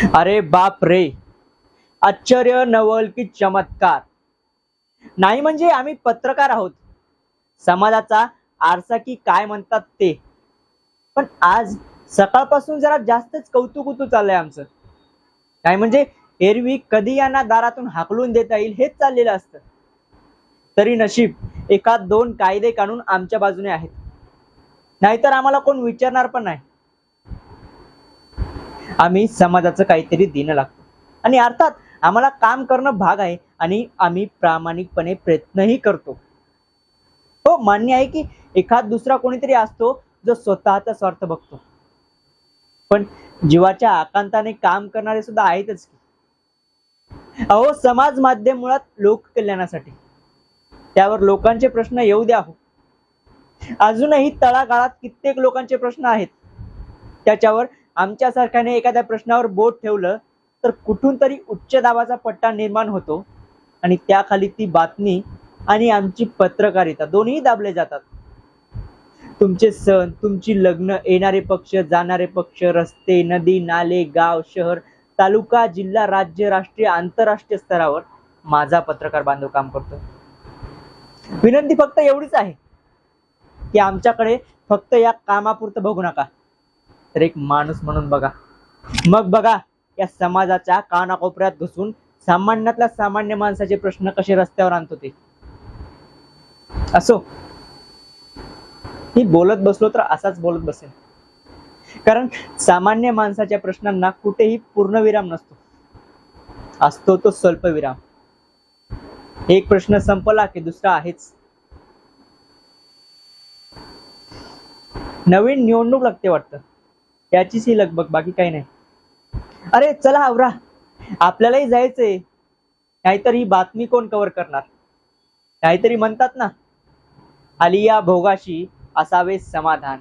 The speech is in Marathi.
अरे बाप रे, आश्चर्य नवल की चमत्कार. नाही म्हणजे आम्ही पत्रकार आहोत, समाजाचा आरसा की काय म्हणतात ते. पण आज सकाळपासून जरा जास्तच कौतुक चाललंय आमचं. काय म्हणजे एरवी कधी यांना दारातून हाकलून देता येईल हेच चाललेलं असतं. तरी नशीब एखाद दोन कायदे काढून आमच्या बाजूने आहेत, नाहीतर आम्हाला कोण विचारणार पण नाही. आम्ही समाजाचं काहीतरी देणं लागतो आणि अर्थात आम्हाला काम करणं भाग आहे आणि आम्ही प्रामाणिकपणे प्रयत्नही करतो. हो, मान्य आहे की एखाद दुसरा कोणीतरी असतो जो स्वतःचा स्वार्थ बघतो, पण जीवाच्या आकांताने काम करणारे सुद्धा आहेतच की. अहो, समाज माध्यम मुळात लोक कल्याणासाठी, त्यावर लोकांचे प्रश्न येऊ द्या हो. अजूनही तळागाळात कित्येक लोकांचे प्रश्न आहेत, त्याच्यावर आमच्यासारख्याने एखाद्या प्रश्नावर बोट ठेवलं तर कुठून तरी उच्च दाबाचा पट्टा निर्माण होतो आणि त्याखाली ती बातमी आणि आमची पत्रकारिता दोन्ही दाबले जातात. तुमचे सण, तुमची लग्न, येणारे पक्ष, जाणारे पक्ष, रस्ते, नदी, नाले, गाव, शहर, तालुका, जिल्हा, राज्य, राष्ट्रीय, आंतरराष्ट्रीय स्तरावर माझा पत्रकार बांधव काम करतो. विनंती फक्त एवढीच आहे की आमच्याकडे फक्त या कामापुरतं बघू नका, तर एक माणूस म्हणून बघा. मग बघा या समाजाच्या कानाकोपऱ्यात घुसून सामान्यातल्या सामान्य माणसाचे प्रश्न कसे रस्त्यावर आणतो ते. असो, मी बोलत बसलो तर असाच बोलत बसेल, कारण सामान्य माणसाच्या प्रश्नांना कुठेही पूर्णविराम नसतो, असतो तो स्वल्पविराम. एक प्रश्न संपला की दुसरा आहेच. नवीन निवडणूक लागते वाटतं, त्याचीच ही लगबग, बाकी काही नाही. अरे चला आवरा, आपल्यालाही जायचंय, नाहीतर ही बातमी कोण कव्हर करणार. काहीतरी म्हणतात ना, आलिया भोगाशी असावे समाधान.